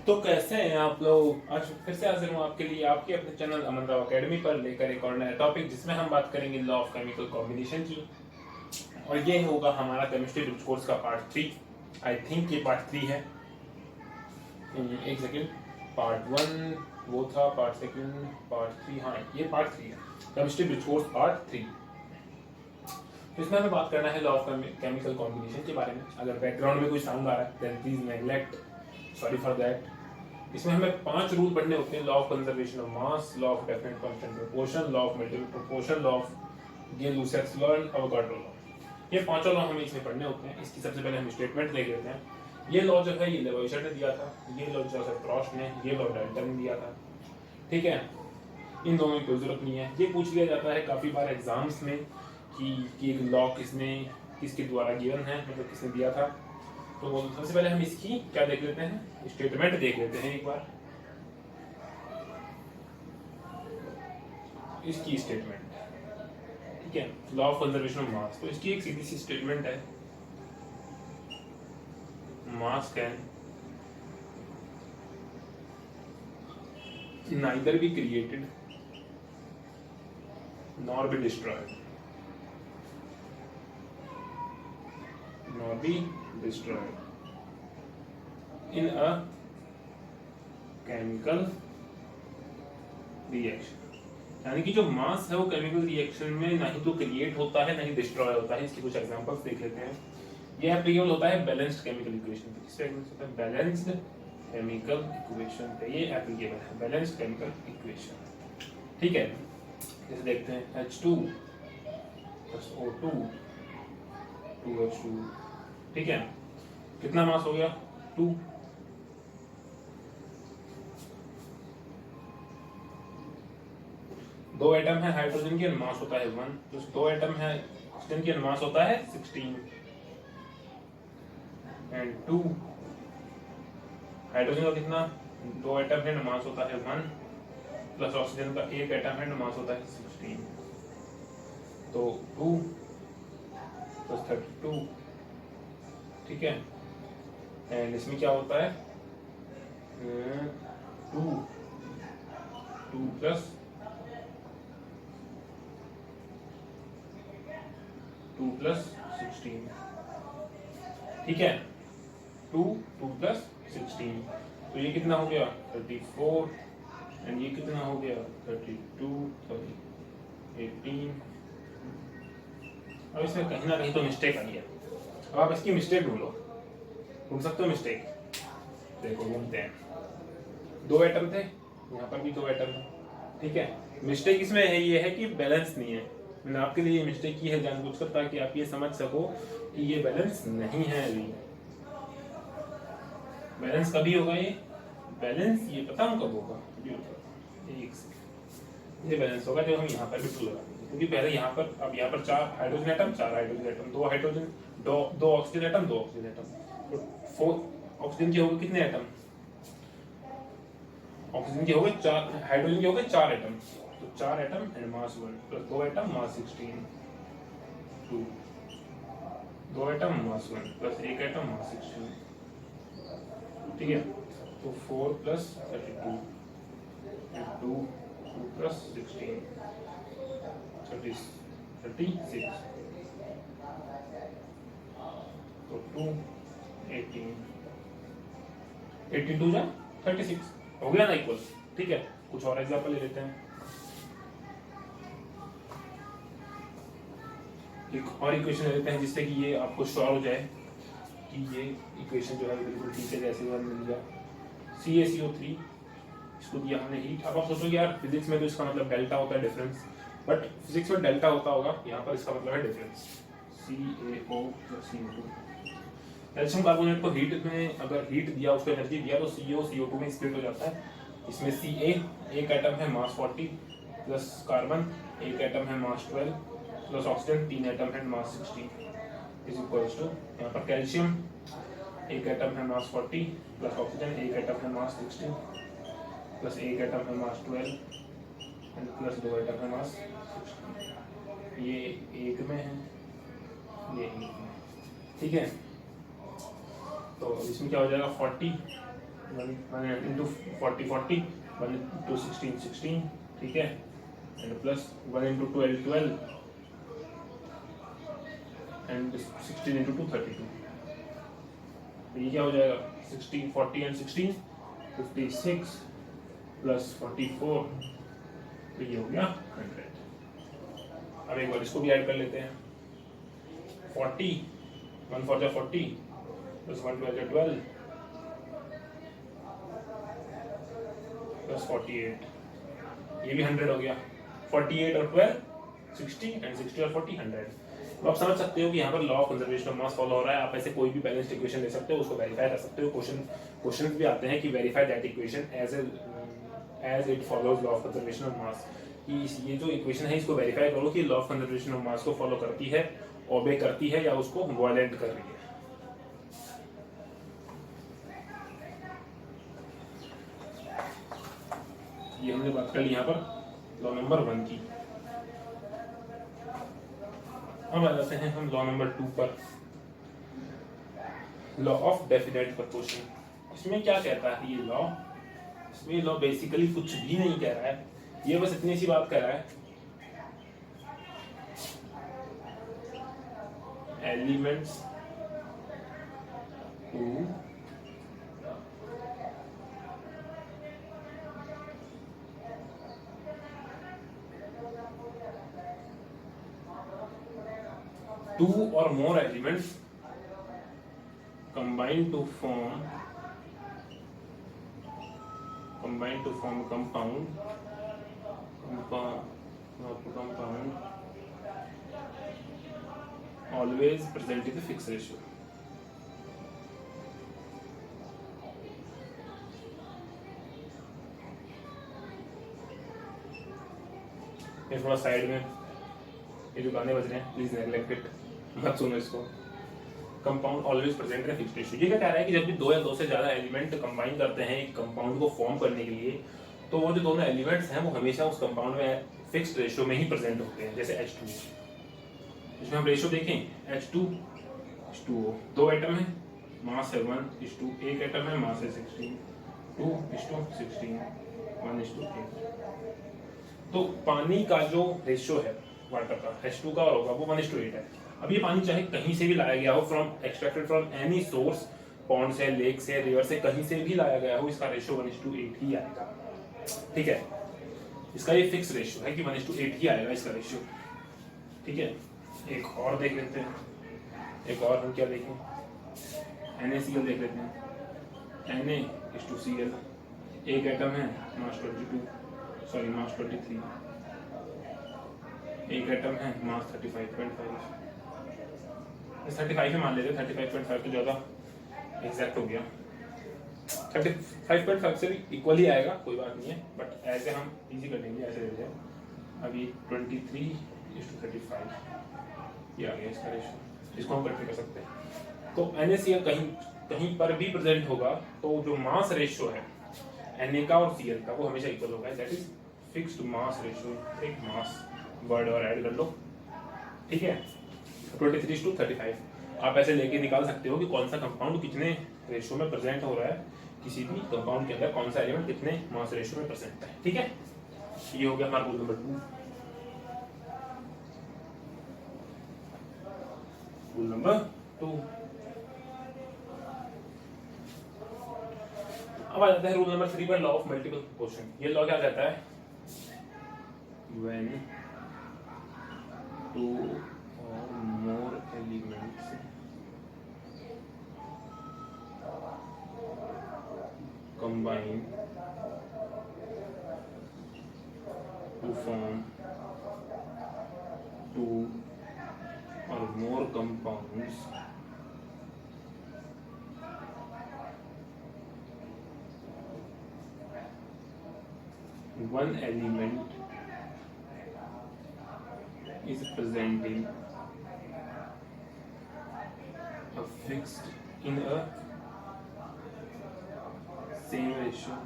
तो कैसे हैं आप लोग। आज फिर से हाजिर हूँ आपके लिए आपके अपने चैनल अमन राव अकेडमी पर लेकर एक और नया टॉपिक, जिसमें हम बात करेंगे लॉ ऑफ केमिकल कॉम्बिनेशन की। और ये होगा हमारा केमिस्ट्री ब्रिज कोर्स का पार्ट 3। आई थिंक ये पार्ट 3 है। एक सेकेंड, पार्ट 1 वो था, पार्ट सेकेंड, पार्ट 3, हाँ ये पार्ट 3 है, केमिस्ट्री ब्रिज कोर्स पार्ट 3। तो इसमें हमें बात करना है लॉ ऑफ केमिकल कॉम्बिनेशन के बारे में। अगर बैकग्राउंड में कोई साउंड आ रहा है then please neglect, sorry for that. इसमें हमें 5 रूल पढ़ने होते हैं: law of conservation of mass, law of definite constant proportion, law of multiple proportion, law of Gibbs law and Avogadro law. ये पांचों लॉ हमें इसमें पढ़ने होते हैं। इसकी सबसे पहले हम स्टेटमेंट देख लेते हैं। ये लॉ जो है ये लेवोइशर ने दिया था, ये लॉ जो है प्रॉस्ट ने, ये लॉ डाल्टन ने दिया था। ठीक है, इन दोनों की कोई जरूरत नहीं है। ये पूछ लिया जाता है काफी बार एग्जाम्स में कि एक लॉ किसके द्वारा गिवन है, मतलब किसने दिया था। तो सबसे पहले हम इसकी क्या देख लेते हैं, स्टेटमेंट देख लेते हैं एक बार। इसकी स्टेटमेंट, ठीक है, लॉ ऑफ कंजर्वेशन ऑफ मास। तो इसकी एक सीधी सी स्टेटमेंट है, मास can neither be created nor be destroyed, nor be destroyed in a chemical reaction. यानी कि जो मास है वो केमिकल रिएक्शन में ना ही तो क्रिएट होता है ना ही डिस्ट्रॉय होता है। इसकी कुछ एग्जांपल्स देख लेते हैं। ये एप्लीकेबल होता है बैलेंस्ड केमिकल इक्वेशन पे। किस पे होता है? बैलेंस्ड केमिकल इक्वेशन पे ये एप्लीकेबल है, बैलेंस्ड केमिकल इक्वेशन। ठीक है, जैसे देखते हैं H2 O2 2H2, ठीक है, कितना मास हो गया 2। दो एटम है हाइड्रोजन की, मास होता है 1, प्लस दो एटम है ऑक्सीजन की, मास होता है 16, एंड 2 हाइड्रोजन का कितना, दो एटम है, मास होता है 1, प्लस ऑक्सीजन का एक एटम है, मास होता है 16। तो 2 प्लस 32, ठीक है, एंड इसमें क्या होता है 2 प्लस 2 प्लस 16, ठीक है, 2 प्लस 16। तो ये कितना हो गया 34, एंड ये कितना हो गया 32, सॉरी 18। अब इसमें कहीं ना कहीं तो मिस्टेक आई है। अब आप इसकी मिस्टेक ढूंढ सकते हो मिस्टेक। देखो ढूंढते हैं, दो एटम थे, यहाँ पर भी दो एटम है, ठीक है। मिस्टेक इसमें है ये है कि बैलेंस नहीं है। मैंने आपके लिए मिस्टेक की है जानबूझकर, ताकि आप ये समझ सको कि ये बैलेंस नहीं है। अभी बैलेंस कभी होगा ये ये पता हूँ कब होगा, ये बैलेंस होगा जब हम यहाँ पर भी 2 लगाएंगे। क्योंकि पहले यहाँ पर, अब यहाँ पर 4 hydrogen atom, 4 hydrogen atom, 2 hydrogen, 2 oxygen atom, 2 oxygen atom. तो 4 ऑक्सीजन के हो गए कितने एटम, ऑक्सीजन के हो गए 4, हाइड्रोजन के हो गए 4 एटम। तो 4 atom and mass 1, plus 2 atom mass 16, 2 2 atom mass 1 plus 1 atom mass 16, ठीक है। तो 4 प्लस 32 एंड 2 प्लस 16, 36। तो 2 18 82 जा 36 हो गया ना इक्वल, ठीक है। कुछ और एग्जांपल ले लेते हैं। एक और इक्वेशन ले लेते हैं जिससे कि ये आपको श्योर हो जाए कि ये इक्वेशन जो है बिल्कुल ठीक है, जैसे वो मिल गया। CaCO3, इसको दिया हमने हीट। अब आप सोचोगे यार फिजिक्स में तो इसका मतलब डेल्टा होता है, डिफरेंस, बट फिजिक्स में डेल्टा होता होगा, यहाँ पर इसका मतलब है डिफरेंस। CaO+CO2। कैल्शियम कार्बोनेट को हीट में अगर हीट दिया, उसको एनर्जी दिया, तो CO में स्प्लिट हो जाता है। इसमें Ca एक एटम है मास 40, प्लस कार्बन एक एटम है मास 12, प्लस ऑक्सीजन 3 एटम है मास 16 इज इक्वल्स टू, यहाँ पर कैल्शियम एक एटम है मास 40, प्लस ऑक्सीजन एक एटम है मास 16, प्लस एक एटम है मास 12 एंड प्लस 2 एटम है मास 16। ये एक में है, ये एक में, ठीक है। तो इसमें क्या हो जाएगा 40 1 इंटू 40 40, 1 इंटू 16 16, ठीक है, and plus 1 into 12 12, and 16 into 2 32। ये क्या हो जाएगा, 16 40 एंड 16 56 प्लस 44, तो ये हो गया 100। अब एक बार इसको भी ऐड कर लेते हैं, 40 1 4 40 प्लस 1 12 12 प्लस 48, ये भी 100 हो गया। 48 और 12 60 एंड 60 और 40 100। तो आप समझ सकते हो कि यहाँ पर law of conservation of mass follow हो रहा है। आप ऐसे कोई भी बैलेंस्ड इक्वेशन ले सकते हो, उसको वेरीफाई कर सकते हो। क्वेश्चन भी आते हैं कि verify that equation as it follows law of conservation of mass, कि ये जो इक्वेशन है इसको वेरीफाई करो कि law of conservation of mass को फॉलो करती है, ओबे करती है, या उसको वायलेट कर रही है। ये हमने बात कर ली यहाँ पर लॉ नंबर 1 की। अब आ जाते हैं हम लॉ नंबर 2 पर, लॉ ऑफ डेफिनेट प्रोपोर्शन। इसमें क्या कहता है ये लॉ? इसमें लॉ बेसिकली कुछ भी नहीं कह रहा है, ये बस इतनी सी बात कह रहा है, elements to two or more elements combine to form compound always present in the fixed ratio। ये थोड़ा साइड में ये जो गाने बज रहे हैं प्लीज नेग्लेक्ट इट, मत सुनो इसको। कंपाउंड ऑलवेज प्रेजेंट है फिक्स्ड रेशियो। ये क्या कह रहा है कि जब भी 2 या 2 से ज्यादा एलिमेंट कंबाइन करते हैं एक कंपाउंड को फॉर्म करने के लिए, तो वो जो दोनों एलिमेंट्स हैं वो हमेशा उस कंपाउंड में फिक्स्ड रेशियो में ही प्रेजेंट होते हैं। जैसे H2, इसमें हम रेशियो देखें H2H2O, 2 एटम है, मास है 1:2, एक एटम है, मास है 16, 2:16, 1:8। तो पानी का जो रेशियो है वाटर का H2 का होगा वो 1:8 है। अब ये पानी चाहे कहीं से भी लाया गया हो, from extracted from any source, pond से, लेक से, रिवर से, कहीं से भी लाया गया हो, इसका रेशियो 1:8 ही आएगा। ठीक है, इसका ये फिक्स रेशियो है कि 1:8 ही आएगा इसका रेशियो। ठीक है, एक और देख लेते हैं, एक और हम क्या देखें, NaCl देख लेते हैं। Na:2Cl, एक एटम है, मास 23, एक एटम है, मास 35.5, 35 ही मान लेते हैं, 35.5 तो ज़्यादा एग्जैक्ट हो गया, 35.5 से भी इक्वल ही आएगा, कोई बात नहीं है, बट ऐसे हम इजी कर देंगे, ऐसे दे दें। अभी 23:35 ये आ गया इसका रेशियो, इसको हम करके कर सकते हैं। तो NaCl कहीं पर भी प्रेजेंट होगा तो जो मास रेशियो है Na का और Cl का वो हमेशा इक्वल होगा, that is fixed mass ratio. एक मास वर्ड और ऐड कर लो, ठीक है। 23:35 आप ऐसे लेके निकाल सकते हो कि कौन सा कंपाउंड कितने रेशियो में प्रेजेंट हो रहा है, किसी भी कंपाउंड के अंदर कौन सा एलिमेंट कितने मास रेशियो में प्रेजेंट है। ठीक है, ये हो गया हमारा रूल नंबर 2। Rule number 2। अब आ जाता है रूल नंबर 3 पर, लॉ ऑफ मल्टीपल प्रोपोर्शन। ये लॉ क्या कहता है, when 2 or more elements combine to form 2 or more compounds one element is presenting a fixed in a same ratio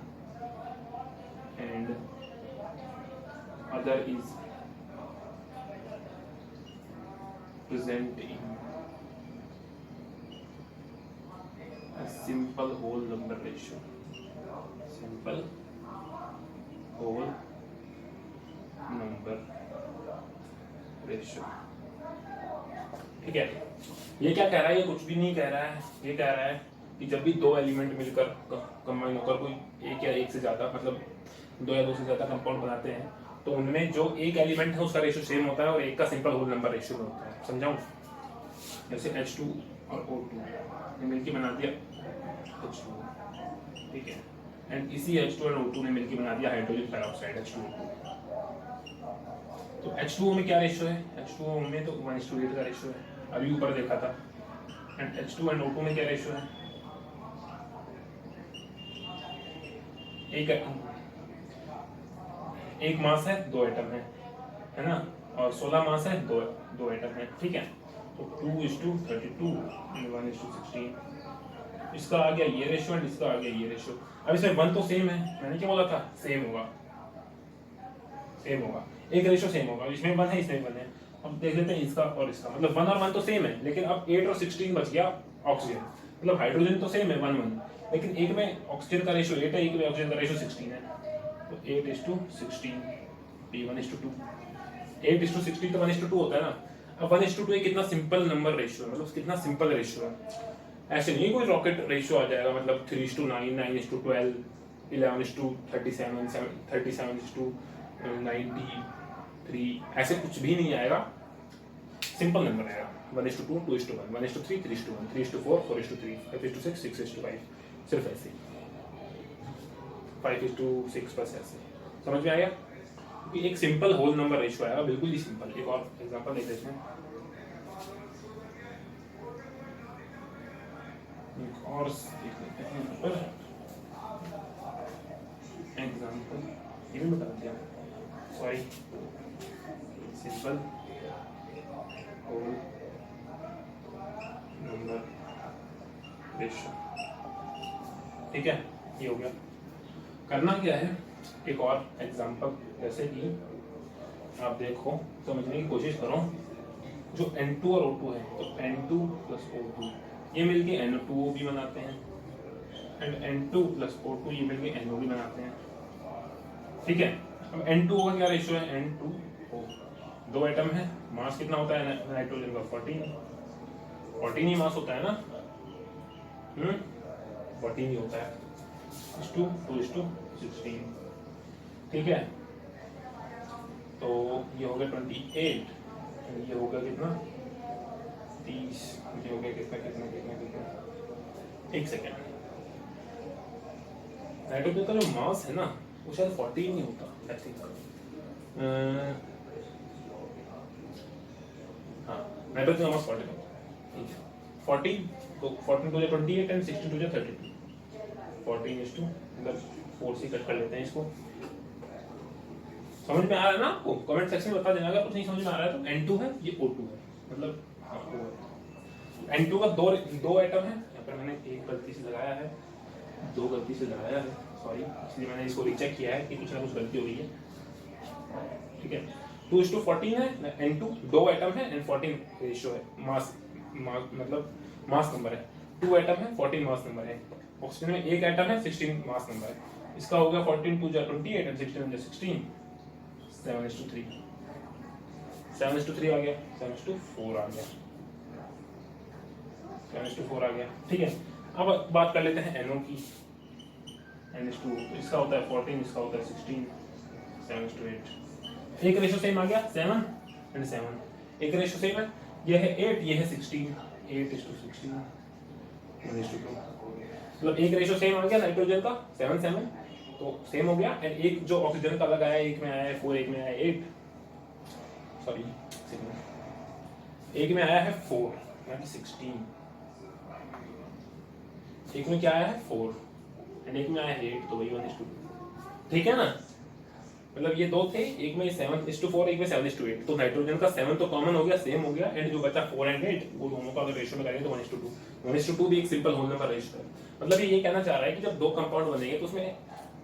and other is present in a simple whole number ratio। Simple whole number ratio. ठीक है, ये क्या कह रहा है? ये कुछ भी नहीं कह रहा है। ये कह रहा है कि जब भी दो एलिमेंट मिलकर कंबाइन होकर कोई एक या एक से ज्यादा, मतलब दो या दो से ज्यादा कंपाउंड बनाते हैं, तो उनमें जो एक एलिमेंट है उसका रेशियो सेम होता है और एक का सिंपल होल नंबर रेशियो में होता है। समझाऊं? जैसे H2 और O2 ने मिलकर बना दिया H2, ठीक है, एंड इसी H2 और O2 ने मिलकर बना दिया हाइड्रोजन पेरोक्साइड H2O2। तो H2O में क्या रेशियो है? H2O में तो 1:8 का रेशियो है, अभी ऊपर देखा था। एंड H2 एंड O2 में क्या रेशियो है? एक मास है, दो एटम है ना, और 16 मास है, दो एटम है। ठीक है, तो 2:32 एंड 1:16। इसका आ गया ये रेशियो एंड इसका आ गया ये रेशियो। अब इसमें 1 तो सेम है, मैंने क्या बोला था? सेम होगा, एक रेशियो सेम होगा। इसमें 1 है, इसमें 1 है। अब देख लेते हैं इसका और इसका, मतलब 1 और 1 तो सेम है, लेकिन अब 8 और 16 बच गया ऑक्सीजन। मतलब हाइड्रोजन तो सेम है 1:1, लेकिन एक में ऑक्सीजन का रेशियो 8 है, एक में ऑक्सीजन का रेशियो 16 है। तो 8:16 P1:2। 8:16 तो 1:2 होता है ना। अब 1:2 एक कितना सिंपल नंबर रेशियो है, मतलब कितना सिंपल रेशियो है। ऐसे नहीं कोई रॉकेट रेशियो आ जाएगा, मतलब 3:9, 9:12, 11:37, 37:93, ऐसे कुछ भी नहीं आएगा। सिंपल नंबर आएगा 1:2, 2:1, 1:3, 3:1, 3:4, 4:3, 5:6, 6:5, सिर्फ ऐसे 5:6 बस ऐसे। समझ में आया? क्योंकि एक सिंपल होल नंबर रेशियो आएगा, बिल्कुल ही सिंपल। एक और एग्जांपल देख लेते हैं। एक और देख लेते हैं पर एग्जांपल, ये भी बता दिया, sorry. Simple whole number ratio, ठीक है, ये हो गया। करना क्या है? एक और एग्जांपल, जैसे कि आप देखो, समझने की कोशिश करो। जो N2 और O2 है, तो N2 + O2 ये मिलके NO2O भी बनाते हैं, एंड N2 + O2 ये मिलके NO भी बनाते हैं। ठीक है, अब N2O का क्या रेशियो है? N2O, दो एटम है, मास कितना होता है नाइट्रोजन का? 14 ही मास होता है ना। 14 ही होता है। 2:16, ठीक है। तो ये हो गया 28, ये हो गया कितना? 30, ये हो गया कितना कितना कितना कितना? एक सेकेंड। नाइट्रोजन का जो मास है ना, वो शायद 14 नहीं होता, आई थिंक। हाँ, नाइट्रोजन का मास 14 होता है, ठीक है। 14 तो 14 to 28 एंड 16 to 32। 14:, मतलब 4 से कट कर लेते हैं इसको। समझ में आ रहा है ना आपको? कमेंट सेक्शन में बता देना अगर कुछ नहीं समझ में आ रहा है तो। N2 है, ये O2 है, मतलब N2 का दो एटम है। यहाँ पर मैंने एक गलती से लगाया है, दो गलती से लगाया है, सॉरी, इसलिए मैंने इसको रीचेक किया है कि कुछ ना कुछ गलती हो गई है। ठीक है, 2:14 है, N2 दो एटम है एंड 14 रेशियो है, मास मतलब मास नंबर है। 2 एटम है, 14 मास नंबर है। ऑक्सीजन में एक एटम है, 16 मास नंबर है। इसका हो गया 14 2 28 एंड 16 16, 7:3। 7:3 आ गया, 7:4 आ गया, 7:4 आ गया। ठीक है, अब बात कर लेते हैं NO की। NH2, इसका होता है 14, इसका होता है 16, 7:8। एक रेशियो सेम आ गया, 7 एंड 7। एक रेशियो सेम है, ये है 8, ये है 16, 8:16, 1:2। मतलब एक रेशियो सेम आ गया नाइट्रोजन का 7 7, तो सेम हो गया। एंड एक जो ऑक्सीजन का अलग आया, एक में आया है 4, एक में आया है 8, सॉरी एक में आया है 4 यानी 16, एक में क्या आया है 4 एंड एक में आया है 8, तो वही 1:2। ठीक है ना? मतलब ये दो थे, एक में 7:4, एक में 7:8, तो नाइट्रोजन का 7 तो कॉमन हो गया, सेम हो गया, एंड जो बचा 4 एंड 8 वो दोनों का अगर रेशियो में करेंगे तो 1:2। 1:2 भी एक सिंपल होल नंबर रेशियो है। मतलब ये कहना चाह रहा है कि जब दो कंपाउंड बनेंगे तो उसमें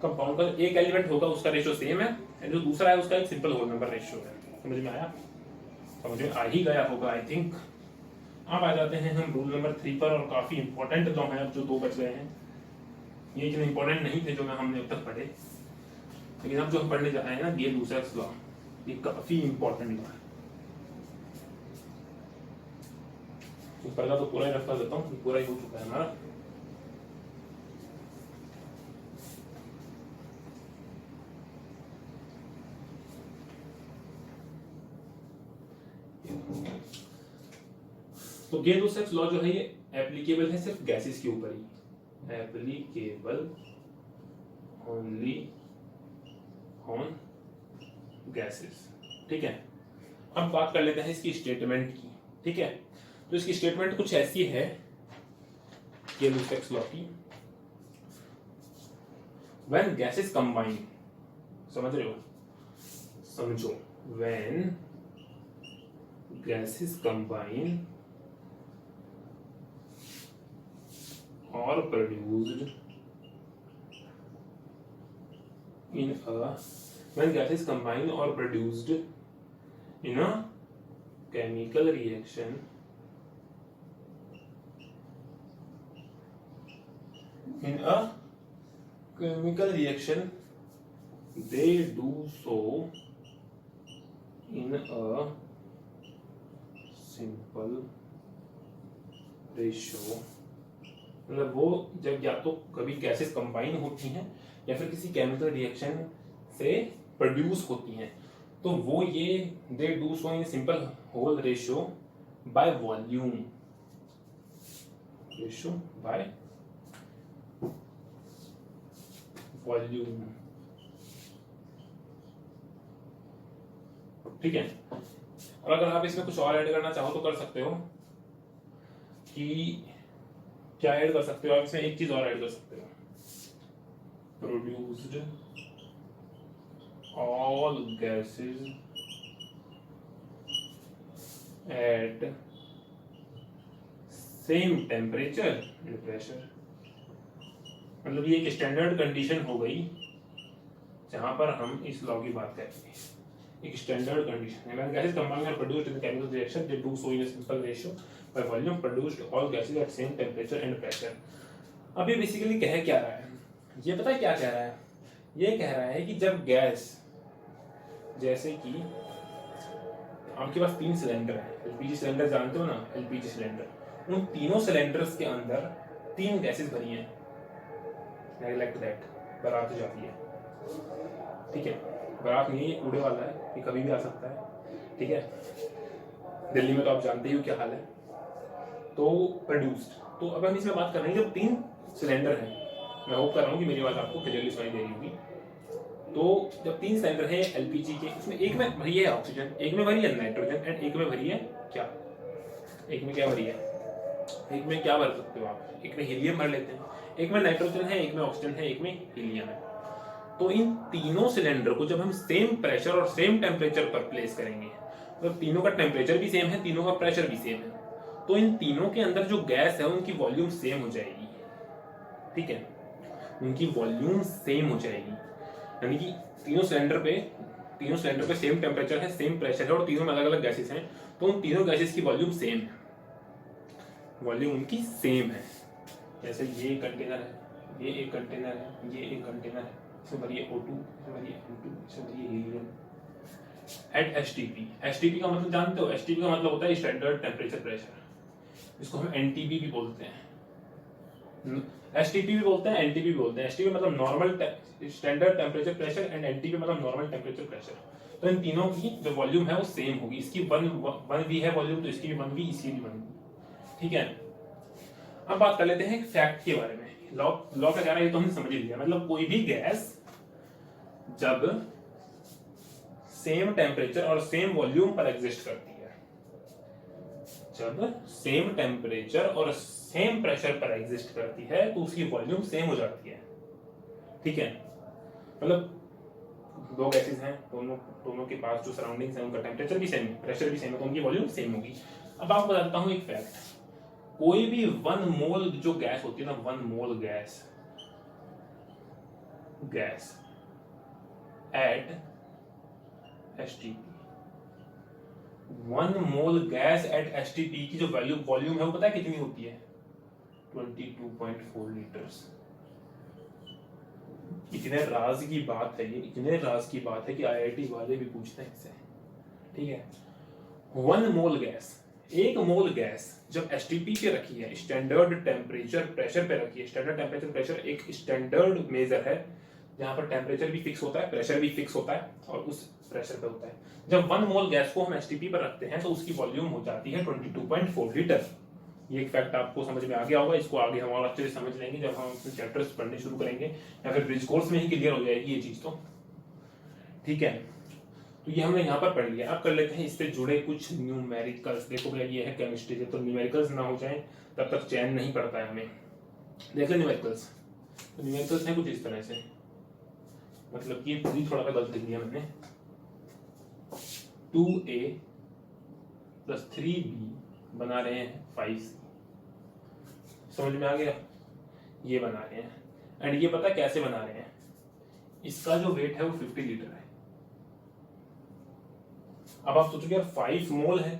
कंपाउंड का एक एलिमेंट होगा उसका रेशियो सेम है, एंड जो दूसरा है उसका एक सिंपल होल नंबर रेशियो है। समझ में आया? समझ में आ ही गया होगा आई थिंक। अब आ जाते हैं हम रूल नंबर 3 पर, और काफी इंपॉर्टेंट जो है, अब जो दो बच गए हैं। ये इतने इंपॉर्टेंट नहीं थे जो हमने अब तक पढ़े, लेकिन अब जो हम पढ़ने जा रहे हैं ना गे-लुसाक्स लॉ, ये काफी इंपॉर्टेंट लॉ है। ऊपर का तो पूरा ही रफ कर देता हूँ, पूरा ही हो चुका है हमारा। तो गे-लुसाक्स लॉ जो है ये एप्लीकेबल है सिर्फ गैसेस के ऊपर ही, एप्लीकेबल ओनली ऑन गैसेस। ठीक है, अब बात कर लेते हैं इसकी स्टेटमेंट की। ठीक है, तो इसकी स्टेटमेंट कुछ ऐसी है गे-लुसाक्स लॉ की, व्हेन गैसेस कंबाइन, समझ रहे हो, समझो, when gases combine or produced in a when gases combine or produced in a chemical reaction they do so in a simple ratio। मतलब वो जब या तो कभी गैसेस कंबाइन होती हैं या फिर किसी केमिकल रिएक्शन से प्रोड्यूस होती हैं, तो वो ये they do so in simple whole ratio by volume, ratio by volume. ठीक है, और अगर आप इसमें कुछ और ऐड करना चाहो तो कर सकते हो, कि क्या ऐड कर सकते हो आप इसमें, एक चीज और ऐड कर सकते हो, produced all gases at same temperature and pressure. मतलब ये एक स्टैंडर्ड कंडीशन हो गई जहां पर हम इस लॉ की बात करेंगे, एक स्टैंडर्ड कंडीशन है, व्हेन गैसेस कंबाइन और produced in chemical reaction they do so in a simple ratio by volume produced all gases at same temperature and pressure। अब ये बेसिकली कह क्या रहा है, ये पता है क्या कह रहा है, ये कह रहा है कि जब गैस, जैसे कि आपके पास 3 सिलेंडर है, एलपीजी सिलेंडर जानते हो ना, एलपीजी सिलेंडर, उन तीनों सिलेंडर्स के अंदर 3 गैसेस भरी हैं, नेग्लेक्ट दैट, बारात जाती है। ठीक है, बारात नहीं, ये उड़े वाला है, ये कभी भी आ सकता है। ठीक है, दिल्ली में तो आप जानते ही हो क्या हाल है। तो प्रोड्यूस्ड, तो अब हम इसमें बात कर रहे हैं जब 3 सिलेंडर हैं, मैं होप कर रहा हूँ कि मेरी बात आपको क्लियरली सुनाई दे रही होगी। तो जब 3 सिलेंडर है एलपीजी के, उसमें एक में भरी है ऑक्सीजन, एक में भरी है नाइट्रोजन एंड एक में भरी है क्या, एक में क्या भरी है, एक में क्या भर सकते हो आप, एक में हीलियम भर लेते हैं, एक में नाइट्रोजन है, एक में ऑक्सीजन है, एक में हीलियम है। तो इन तीनों सिलेंडर को जब हम सेम प्रेशर और सेम टेम्परेचर पर प्लेस करेंगे, तो तीनों का टेम्परेचर भी सेम है, तीनों का प्रेशर भी सेम है, तो इन तीनों के अंदर जो गैस है उनकी वॉल्यूम सेम हो जाएगी। ठीक है, उनकी वॉल्यूम सेम हो जाएगी, यानी कि तीनों सिलेंडर पे सेम टेम्परेचर है, सेम प्रेशर है और तीनों में अलग अलग गैसेस हैं, तो उन तीनों गैसेस की वॉल्यूम सेम है, वॉल्यूम उनकी सेम है। जैसे ये कंटेनर है, ये एक कंटेनर है, ये एक कंटेनर है, इसमें भरिए O2, इसमें भरिए N2, इसमें भरिए हीलियम एट एसटीपी। एसटीपी का मतलब जानते हो, एसटीपी का मतलब होता है स्टैंडर्ड टेम्परेचर प्रेशर, इसको हम एनटीपी भी बोलते हैं, एसटीपी भी बोलते हैं, एनटीपी भी बोलते हैं। एसटीपी मतलब normal standard temperature pressure and NTP मतलब नॉर्मल टेम्परेचर प्रेशर। तो इन तीनों की जो वॉल्यूम है वो सेम होगी, इसकी 1 भी है वॉल्यूम, तो इसकी भी 1 भी, इसकी भी 1 भी। ठीक है, अब बात कर लेते हैं एक फैक्ट के बारे में। लॉ क्या कह रहा है ये तो हमने समझ लिया, मतलब कोई भी गैस जब सेम टेम्परेचर और सेम वॉल्यूम पर एग्जिस्ट करती है, जब सेम टेम्परेचर और सेम प्रेशर पर एग्जिस्ट करती है तो उसकी वॉल्यूम सेम हो जाती है। ठीक है, मतलब 2 गैसेस हैं, दोनों के पास जो सराउंडिंग्स हैं उनका टेम्परेचर भी सेम है, प्रेशर भी सेम है, तो उनकी वॉल्यूम सेम होगी। अब आपको बताता हूं एक फैक्ट, कोई भी 1 मोल जो गैस होती है ना, 1 मोल gas at STP, 1 mole gas at STP की जो वॉल्यूम है वो पता है कितनी होती है, 22.4 लीटर्स। इतने राज की बात है ये, इतने राज की बात है कि आईआईटी वाले भी पूछते हैं इससे, ठीक है। 1 मोल गैस, 1 मोल गैस जब एसटीपी पे रखी है, स्टैंडर्ड टेम्परेचर प्रेशर पे रखी है, स्टैंडर्ड टेम्परेचर प्रेशर एक स्टैंडर्ड मेजर है जहां पर टेम्परेचर भी फिक्स होता है, प्रेशर भी फिक्स होता है और उस प्रेशर पे होता है। जब 1 मोल गैस को हम एसटीपी पर रखते हैं तो उसकी वॉल्यूम हो जाती है 22.4 लीटर। ये एक फैक्ट आपको समझ में आ गया होगा, इसको आगे हम और अच्छे से समझ लेंगे जब हम अपने चैप्टर्स पढ़ने शुरू करेंगे, या फिर ब्रिज कोर्स में ही क्लियर हो जाएगी ये चीज तो, ठीक है। तो ये हमने यहाँ पर पढ़ लिया। अब कर लेते हैं इससे जुड़े कुछ न्यूमेरिकल्स। देखो भैया ये है केमिस्ट्री, जब तो न्यूमेरिकल्स ना हो जाए तब तक चैन नहीं पड़ता है हमें। देख ले न्यूमेरिकल्स, तो न्यूमेरिकल्स है कुछ इस तरह से, मतलब कि ये थोड़ा सा गलत लिख दिया मैंने। 2a + 3b बना रहे हैं 5c, समझ में आ गया? ये बना रहे हैं, एंड ये पता कैसे बना रहे हैं, इसका जो वेट है वो 50 लीटर है। अब आप सोचोगे यार 5 मोल है,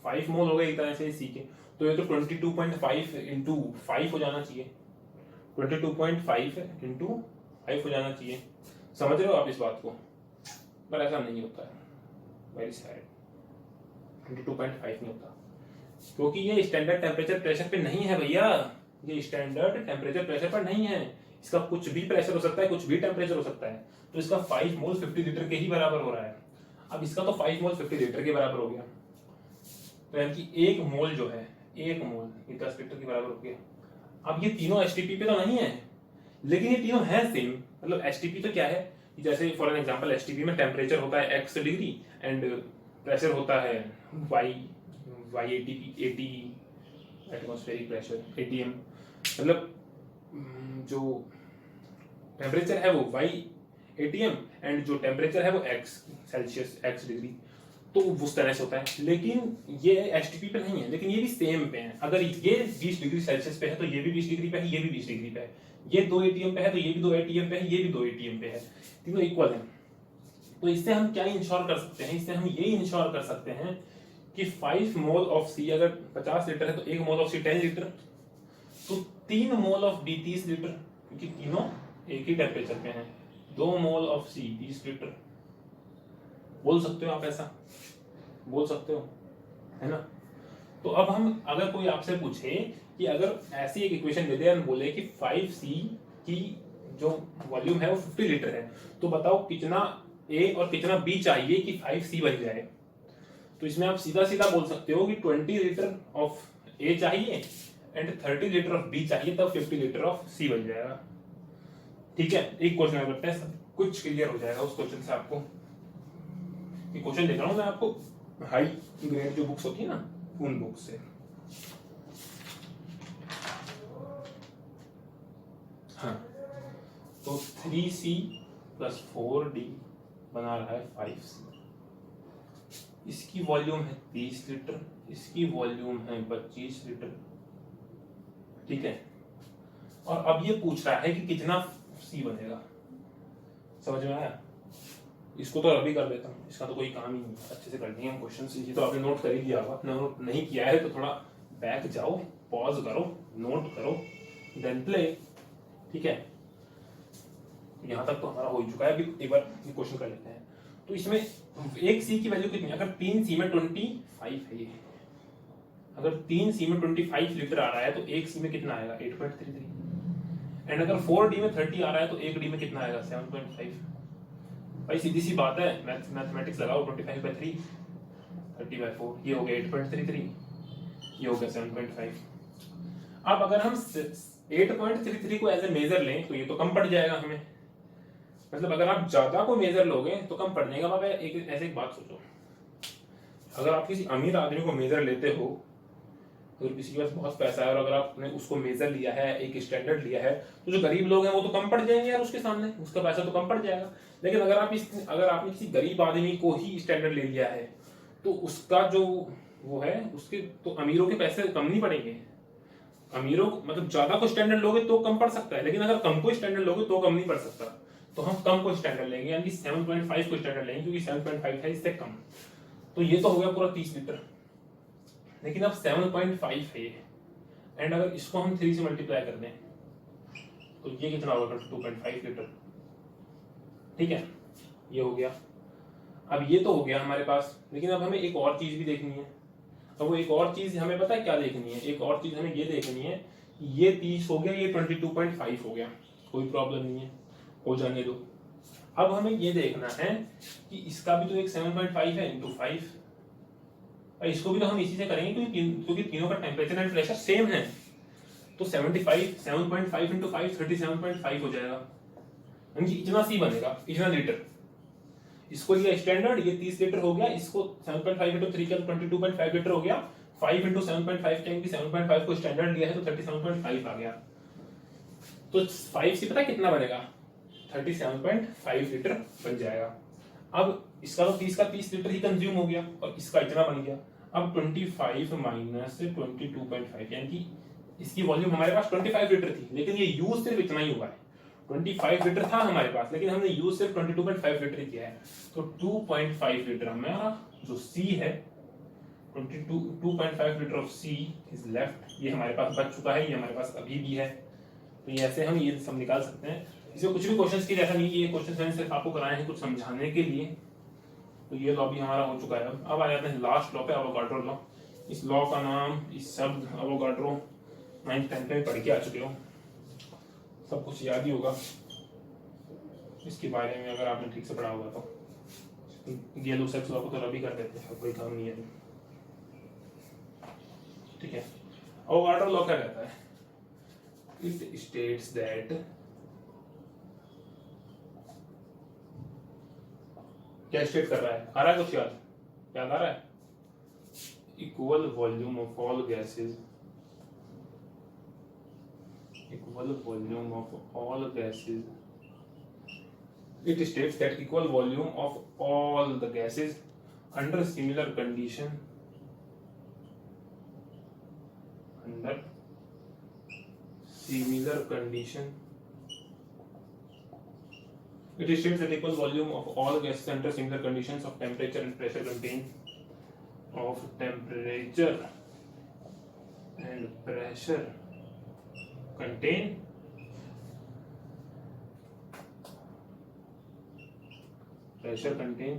5 मोल हो गए एक तरह से सी के, तो ये तो 22.5 इंटू 5 हो जाना चाहिए, 22.5 इंटू 5 हो जाना चाहिए। समझ रहे हो आप इस बात को? पर ऐसा नहीं होता है, वेरी सैड, 22.5 नहीं होता, क्योंकि ये स्टैंडर्ड टेम्परेचर प्रेशर पे नहीं है भैया, ये स्टैंडर्ड टेम्परेचर प्रेशर पर नहीं है। इसका कुछ भी प्रेशर हो सकता है, कुछ भी टेम्परेचर हो सकता है, तो इसका 5 मोल 50 लीटर के ही बराबर हो रहा है। अब इसका तो 5 मोल 50 लीटर के बराबर हो गया, तो यानी कि 1 मोल जो है, 1 मोल ये 10 लीटर के बराबर हो गया। अब ये तीनों एसटीपी पे तो नहीं है, लेकिन ये तीनों है सेम। मतलब एसटीपी तो क्या है, जैसे फॉर एन एग्जांपल एसटीपी में टेम्परेचर होता है x डिग्री एंड प्रेशर होता है y 80 एटमॉस्फेरिक प्रेशर एटीएम। मतलब जो टेम्परेचर है वो y एटीएम एंड जो टेम्परेचर है वो x सेल्सियस x डिग्री, तो उस तरह से होता है। लेकिन ये एसटीपी पे नहीं है, लेकिन ये भी सेम पे है। अगर ये 20 डिग्री सेल्सियस पे है तो ये भी 20 डिग्री पे है, ये भी 20 डिग्री पे है। ये 2 एटीएम पे है तो ये भी 2 एटीएम पे है, ये भी 2 एटीएम पे है, तीनों इक्वल है। तो इससे हम क्या इंश्योर कर सकते हैं, इससे हम ये इंश्योर कर सकते हैं कि 5 मोल ऑफ सी अगर 50 लीटर है तो 1 मोल ऑफ सी 10 लीटर, तो 3 मोल ऑफ डी 30 लीटर, क्योंकि तीनों एक ही टेम्परेचर पे हैं। 2 मोल ऑफ सी 30 लीटर, बोल सकते हो आप, ऐसा बोल सकते हो, है ना। तो अब हम अगर कोई आपसे पूछे कि अगर ऐसी एक इक्वेशन दे दे और बोले कि 5c की जो वॉल्यूम है वो 50 लीटर है, तो बताओ कितना a और कितना b चाहिए कि 5c बन जाए। तो इसमें आप सीधा सीधा बोल सकते हो कि 20 लीटर ऑफ a चाहिए एंड 30 लीटर ऑफ b चाहिए, तब 50 लीटर ऑफ c बन जाएगा। ठीक है, एक क्वेश्चन करते हैं, सब कुछ क्लियर हो जाएगा उस क्वेश्चन से। आपको ये क्वेश्चन देख रहा हूं मैं आपको हाई ग्रेड जो बुक्स होती है ना, उन बुक्स से। हाँ, तो 3c + 4d बना रहा है 5c। इसकी वॉल्यूम है 30 लीटर, इसकी वॉल्यूम है 25 लीटर, ठीक है। और अब ये पूछ रहा है कि कितना c बनेगा। समझ में आया? इसको तो अभी कर देता हूँ, इसका तो कोई काम ही नहीं है, अच्छे से कर दिए हम क्वेश्चन। ये तो आपने नोट कर ही लिया होगा, नोट नहीं किया है तो थोड़ा बैक जाओ, पॉज करो, नोट करो, देन प्ले, ठीक है। यहाँ तक तो हमारा हो चुका है, अभी एक बार ये क्वेश्चन कर लेते हैं। तो इसमें एक सी की वैल्यू कितनी है? अगर 3c में 25 है ये, अगर 3c में 25 लीटर आ रहा है तो 1c में कितना आएगा? 8.33। एंड अगर 4d में 30 आ रहा है तो 1d में कितना आएगा? 7.5। भाई सीधी सी बात है, मैथमेटिक्स लगाओ, 25/3 30/4, ये हो गया 8.33, ये हो गया 7.5। अब अगर हम 8.33 को एज ए मेजर लें तो ये तो कम पड़ जाएगा हमें। मतलब अगर आप ज्यादा को मेजर लोगे तो कम पड़ जाएगा। बाबा एक ऐसे एक बात सोचो, अगर आप किसी अमीर आदमी को मेजर लेते हो, अगर किसी के पास बहुत पैसा है और अगर आपने उसको मेजर लिया है, एक स्टैंडर्ड लिया है, तो जो गरीब लोग हैं वो तो कम पड़ जाएंगे यार उसके सामने, उसका पैसा तो कम पड़ जाएगा। लेकिन अगर आपने किसी गरीब आदमी को ही स्टैंडर्ड ले लिया है तो उसका जो वो है, उसके तो अमीरों के पैसे कम नहीं पड़ेंगे। अमीरों मतलब ज्यादा को स्टैंडर्ड लोगे तो कम पड़ सकता है, लेकिन अगर कम को स्टैंडर्ड लोगे तो कम नहीं पड़ सकता। तो हम कम को स्टैंडर्ड लेंगे, यानी 7.5 को स्टैंडर्ड लेंगे, क्योंकि 7.5 है इससे कम। तो ये तो हो गया पूरा 30 लीटर। लेकिन अब 7.5 है ये, एंड अगर इसको हम 3 से मल्टीप्लाई कर दें तो ये कितना होगा? 2.5 लीटर। ठीक है, ये हो गया। अब ये तो हो गया हमारे पास, लेकिन अब हमें एक और चीज भी देखनी है। अब वो एक और चीज हमें पता है क्या देखनी है, एक और चीज हमें ये देखनी है, ये 30 हो गया, ये 22.5 हो गया, कोई प्रॉब्लम नहीं है, हो जाने दो। अब हमें ये देखना है कि इसका भी तो एक 7.5 है इंटू 5, और इसको भी तो हम इसी से करेंगे क्योंकि तीनों का टेम्परेचर एंड प्रेशर सेम है। तो 7.5 इंटू 5 37.5 हो जाएगा, यानी इतना सी बनेगा, इतना लीटर। इसको लिया स्टैंडर्ड, ये 30 लीटर हो गया, इसको 7.5 इंटू 3 का 22.5 लीटर हो गया, 5 इंटू 7.5 क्योंकि 7.5 को स्टैंडर्ड लिया है तो 37.5 आ गया। तो 5 से पता कितना बनेगा, 37.5 लीटर बन जाएगा। अब इसका तो 30 का 30 लीटर ही कंज्यूम हो गया और इसका इतना बन गया। अब 25 माइनस 22.5 यानी कि इसकी वॉल्यूम हमारे पास 25 लीटर थी, लेकिन ये यूज सिर्फ इतना ही हुआ है। 25 लीटर था हमारे पास, लेकिन हमने यूज सिर्फ 22.5 लीटर किया है। तो 2.5 लीटर हमारा जो सी है, 2.5 litre of C is left, ये हमारे पास बच चुका है, ये हमारे पास अभी भी है। तो ये ऐसे हम ये सब निकाल सकते हैं। इसमें कुछ भी क्वेश्चंस की जैसा नहीं, ये क्वेश्चंस मैंने सिर्फ आपको कराए हैं कुछ समझाने के लिए। तो ये लॉ भी हमारा हो चुका है। अब आ जाते हैं लास्ट लॉ पे, एवोगाड्रो लॉ। इस लॉ का नाम, इस शब्द एवोगाड्रो 9th 10th में पढ़ के आ चुके हो, सब कुछ याद ही होगा इसके बारे में अगर आपने ठीक से पढ़ा होगा तो। गेलो-सेक्स लॉ को तो रबी कर देते हैं, कोई काम नहीं है, ठीक है। एवोगाड्रो लॉ क्या कहता है, इट स्टेट्स दैट, क्या स्टेट कर रहा है, आ रहा है कुछ याद आ रहा है, equal volume of all gases, equal volume of all gases, it states that equal volume of all the gases under similar condition, it states that equal volume of all gases under similar conditions of temperature and pressure contain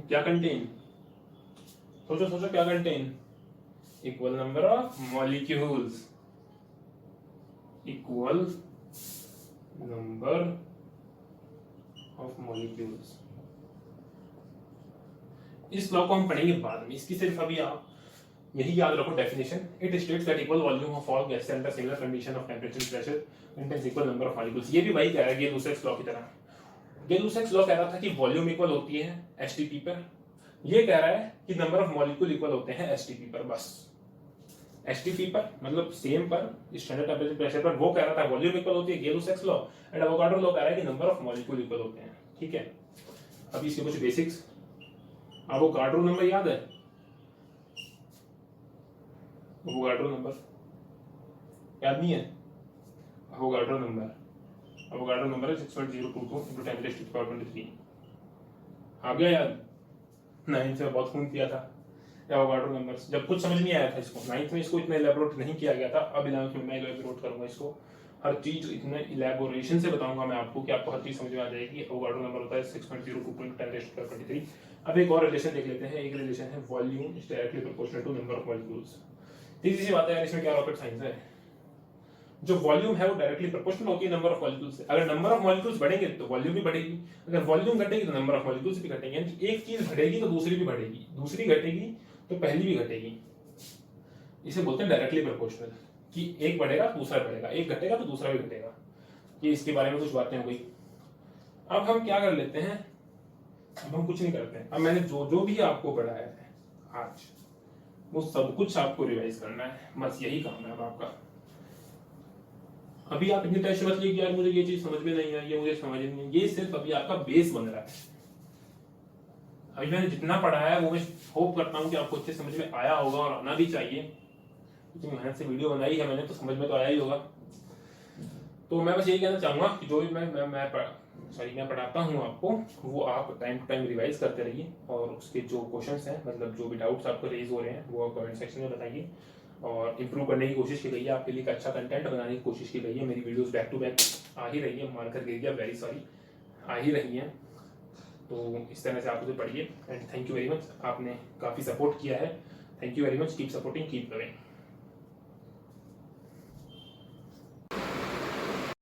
क्या contain, सोचो क्या contain, equal number of molecules, equal number of molecules. इस law को हम पढ़ेंगे बाद में, इसकी सिर्फ अभी आप यही याद रखो definition, it states that equal volume of all gases under similar condition of temperature pressure contains equal number of molecules. ये भी वही कह रहा है गेलो-सेक्स लॉ की तरह। गेलो-सेक्स लॉ कह रहा था कि वॉल्यूम इक्वल होती है एसटीपी पर, ये कह रहा है कि नंबर ऑफ मॉलिक्यूल इक्वल होते हैं एसटीपी पर, बस एसटीपी पर मतलब सेम पर, स्टैंडर्ड टेंपरेचर प्रेशर पर। वो कह रहा था वॉल्यूम इक्वल होती है गेलो-सेक्स लॉ, एंड एवोगाड्रो लॉ कह रहा है कि नंबर ऑफ मॉलिक्यूल इक्वल होते हैं, ठीक है। अब इसके कुछ बेसिक्स, एवोगाड्रो नंबर याद है, एवोगाड्रो नंबर याद नहीं है, एवोगाड्रो नंबर है 6.022 into 10⁻23। आ गया याद, 9th में बहुत खून किया था एवोगाड्रो नंबर, जब कुछ समझ नहीं आया था इसको, 9th में इसको इतना इलेबोरेट नहीं किया गया था, अब 11th में मैं इलेबोरेट करूंगा इसको, हर चीज इतने इलेबोरेशन से बताऊंगा मैं आपको कि आपको हर चीज समझ में आ जाएगी। एवोगाड्रो नंबर होता है 6.022 into 10⁻23। अब एक और रिलेशन देख लेते हैं, एक रिलेशन है volume is directly proportional to number of molecules. सीधी सी बात है यार, इसमें क्या रॉकेट साइंस है, जो वॉल्यूम है वो डायरेक्टली प्रोपोर्शनल होती है नंबर ऑफ मॉलिक्यूल्स से। अगर नंबर ऑफ मॉलिक्यूल्स बढ़ेंगे तो वॉल्यूम भी बढ़ेगी, अगर वॉल्यूम घटेगी तो नंबर ऑफ मॉलिक्यूल्स भी घटेंगे, यानी एक चीज बढ़ेगी तो दूसरी भी बढ़ेगी, दूसरी घटेगी तो पहली भी घटेगी। इसे बोलते हैं डायरेक्टली प्रोपोर्शनल, कि एक बढ़ेगा दूसरा बढ़ेगा, एक घटेगा तो दूसरा भी घटेगा। ये इसके बारे में कुछ बातें हो गई। अब हम क्या कर लेते हैं, अब हम कुछ नहीं करते हैं, अब मैंने जो भी आपको पढ़ाया है आज वो सब कुछ आपको रिवाइज करना है, बस यही काम है अब आपका। अभी आप इतनी टेंशन मत लीजिए कि यार मुझे ये चीज समझ में नहीं आई, ये मुझे समझ नहीं आई, ये सिर्फ अभी आपका बेस बन रहा है। अभी मैंने जितना पढ़ाया है वो मैं होप करता हूँ कि आपको अच्छे समझ में आया होगा और आना भी चाहिए, क्योंकि मेहनत से वीडियो बनाई है मैंने तो समझ में तो आया ही होगा। तो मैं बस यही कहना चाहूंगा कि जो भी मैं पढ़ाता हूँ आपको, वो आप टाइम टू टाइम रिवाइज करते रहिए, और उसके जो क्वेश्चंस हैं, मतलब जो भी डाउट्स आपको रेज हो रहे हैं वो आप कमेंट सेक्शन में बताइए, और इम्प्रूव करने की कोशिश की गई है, आपके लिए एक अच्छा कंटेंट बनाने की कोशिश की गई है। मेरी वीडियोस बैक टू बैक आ ही रही है, मार्कर गिर गया, वेरी सॉरी, आ ही रही हैं। तो इस तरह से आप उसे पढ़िए। And thank you very much, आपने काफ़ी सपोर्ट किया है। Thank you very much, keep supporting, keep loving.